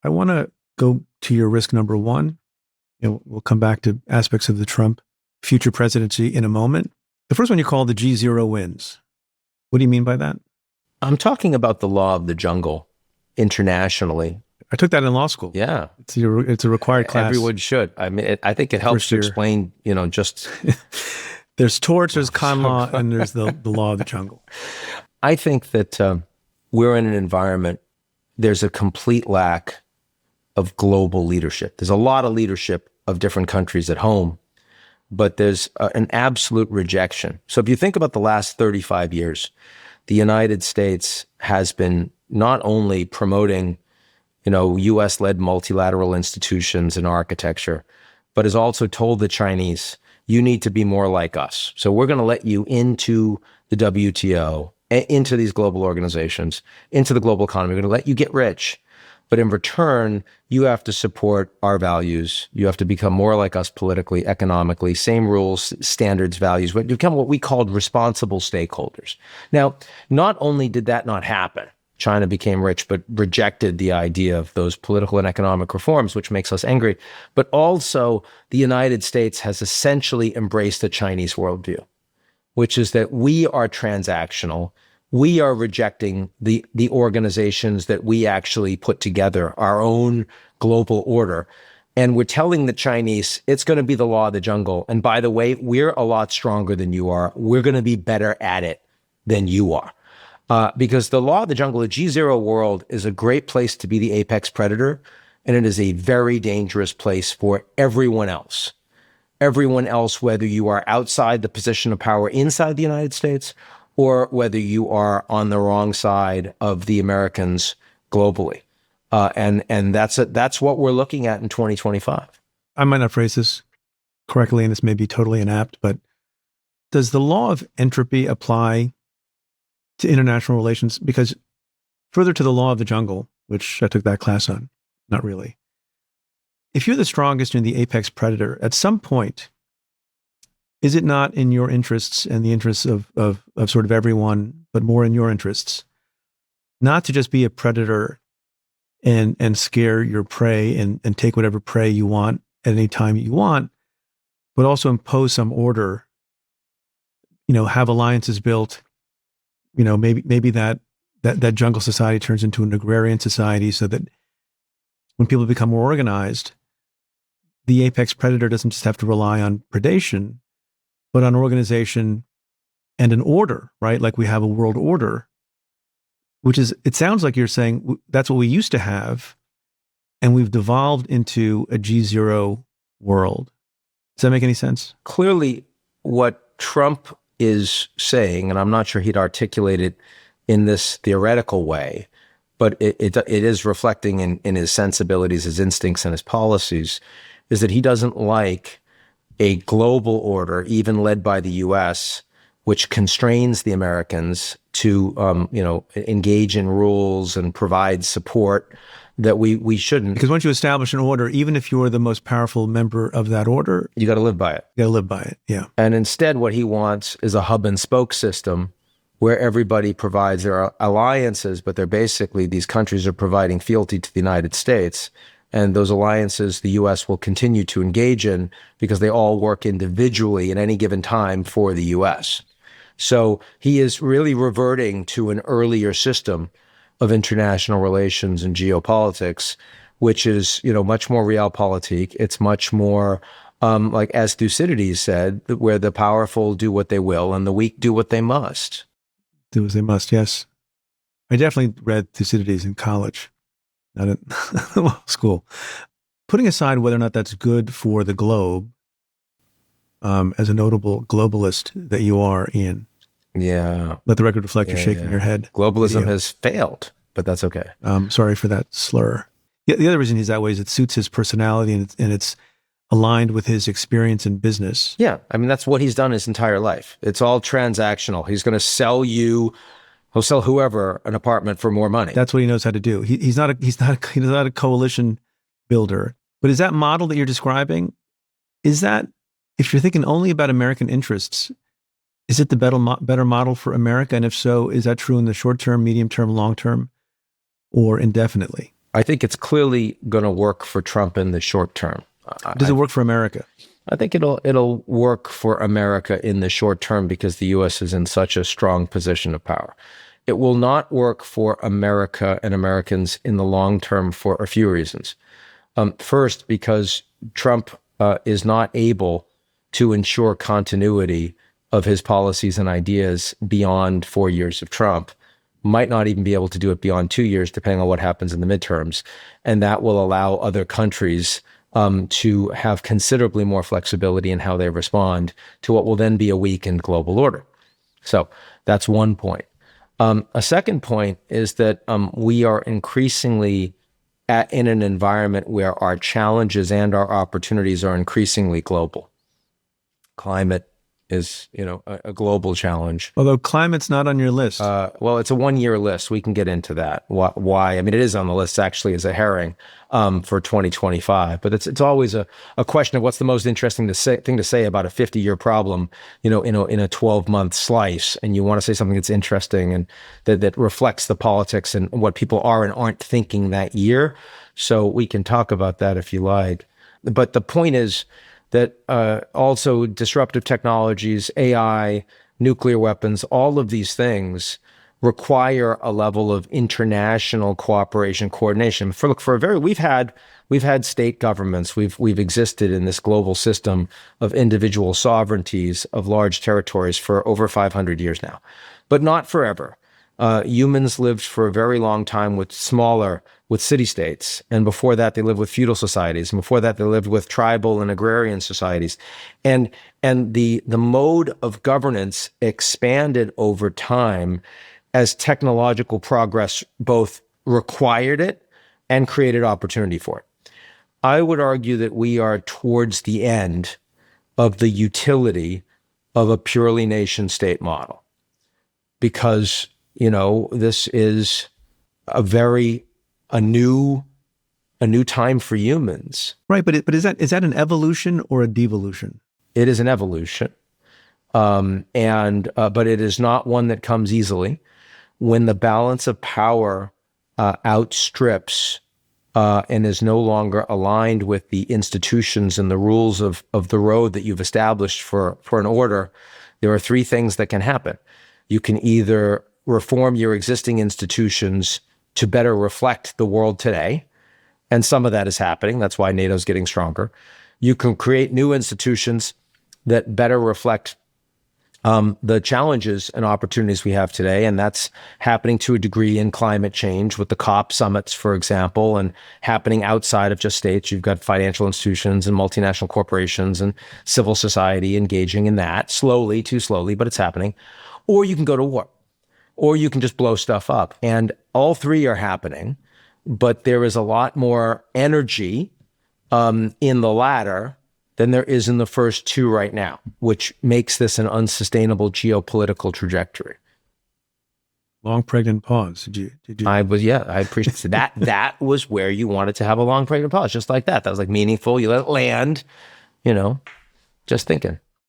I want to go to your risk number one. We'll come back to aspects of the Trump future presidency in a moment. The first one you call the G0 wins. What do you mean by that? I'm talking about the law of the jungle internationally. I took that in law school. Yeah. It's a required class. Everyone should. I mean, I think it helps to explain, just... There's torts, there's con law, and there's the law of the jungle. I think that we're in an environment, there's a complete lack of global leadership. There's a lot of leadership of different countries at home, but there's an absolute rejection. So if you think about the last 35 years, the United States has been not only promoting, U.S.-led multilateral institutions and architecture, but has also told the Chinese, you need to be more like us. So we're going to let you into the WTO, into these global organizations, into the global economy. We're going to let you get rich. But in return, you have to support our values. You have to become more like us politically, economically, same rules, standards, values, but become what we called responsible stakeholders. Now, not only did that not happen, China became rich, but rejected the idea of those political and economic reforms, which makes us angry. But also, the United States has essentially embraced the Chinese worldview, which is that we are transactional. We are rejecting the organizations that we actually put together, our own global order. And we're telling the Chinese, it's going to be the law of the jungle. And by the way, we're a lot stronger than you are. We're going to be better at it than you are. Because the law of the jungle, the G0 world, is a great place to be the apex predator, and it is a very dangerous place for everyone else. Everyone else, whether you are outside the position of power inside the United States, or whether you are on the wrong side of the Americans globally. And that's what we're looking at in 2025. I might not phrase this correctly, and this may be totally inapt, but does the law of entropy apply to international relations? Because further to the law of the jungle, which I took that class on, not really. If you're the strongest and the apex predator, at some point, is it not in your interests and the interests of sort of everyone, but more in your interests, not to just be a predator and scare your prey and take whatever prey you want at any time you want, but also impose some order, have alliances built, maybe that jungle society turns into an agrarian society so that when people become more organized, the apex predator doesn't just have to rely on predation, but on organization and an order, right? Like we have a world order, which is, it sounds like you're saying that's what we used to have, and we've devolved into a G0 world. Does that make any sense? Clearly, what Trump is saying, and I'm not sure he'd articulate it in this theoretical way, but it is reflecting in his sensibilities, his instincts, and his policies, is that he doesn't like a global order, even led by the U.S., which constrains the Americans to, engage in rules and provide support that we shouldn't. Because once you establish an order, even if you're the most powerful member of that order, you got to live by it. You got to live by it, yeah. And instead, what he wants is a hub and spoke system where everybody provides their alliances, but they're basically, these countries are providing fealty to the United States. And those alliances the U.S. will continue to engage in because they all work individually at any given time for the U.S. So he is really reverting to an earlier system of international relations and geopolitics, which is, much more realpolitik. It's much more, like as Thucydides said, where the powerful do what they will and the weak do what they must. Do as they must, yes. I definitely read Thucydides in college. Not in school. Putting aside whether or not that's good for the globe, as a notable globalist that you are, Ian. Yeah. Let the record reflect you're shaking your head. Globalism has failed, but that's okay. Sorry for that slur. Yeah, the other reason he's that way is it suits his personality and it's aligned with his experience in business. Yeah. I mean, that's what he's done his entire life. It's all transactional. He's going to sell you He'll sell whoever an apartment for more money. That's what he knows how to do. He's not a coalition builder. But is that model that you're describing, is that, if you're thinking only about American interests, is it the better model for America? And if so, is that true in the short term, medium term, long term, or indefinitely? I think it's clearly going to work for Trump in the short term. Does it work for America? I think it'll work for America in the short term because the U.S. is in such a strong position of power. It will not work for America and Americans in the long term for a few reasons. First, because Trump is not able to ensure continuity of his policies and ideas beyond 4 years of Trump, might not even be able to do it beyond 2 years, depending on what happens in the midterms. And that will allow other countries to have considerably more flexibility in how they respond to what will then be a weakened global order. So that's one point. A second point is that we are increasingly in an environment where our challenges and our opportunities are increasingly global. Climate is, a global challenge. Although climate's not on your list. Well, it's a 1-year list. We can get into that. Why? I mean, it is on the list actually as a herring for 2025. But it's always a question of what's the most interesting thing to say about a 50-year problem, in a 12-month slice. And you want to say something that's interesting and that reflects the politics and what people are and aren't thinking that year. So we can talk about that if you like. But the point is that also disruptive technologies, AI, nuclear weapons, all of these things require a level of international cooperation, coordination. We've had state governments. We've existed in this global system of individual sovereignties of large territories for over 500 years now, but not forever. Humans lived for a very long time with city-states. And before that, they lived with feudal societies. And before that, they lived with tribal and agrarian societies. And the mode of governance expanded over time as technological progress both required it and created opportunity for it. I would argue that we are towards the end of the utility of a purely nation-state model because this is a new time for humans. Right, but is that an evolution or a devolution? It is an evolution, but it is not one that comes easily. When the balance of power outstrips and is no longer aligned with the institutions and the rules of the road that you've established for an order, there are three things that can happen. You can either reform your existing institutions to better reflect the world today, and some of that is happening. That's why NATO's getting stronger. You can create new institutions that better reflect the challenges and opportunities we have today, and that's happening to a degree in climate change with the COP summits, for example, and happening outside of just states. You've got financial institutions and multinational corporations and civil society engaging in that, too slowly, but it's happening. Or you can go to war. Or you can just blow stuff up. And all three are happening, but there is a lot more energy in the latter than there is in the first two right now, which makes this an unsustainable geopolitical trajectory. Long pregnant pause. Did you? I appreciate that. That was where you wanted to have a long pregnant pause, just like that. That was like meaningful. You let it land, just thinking.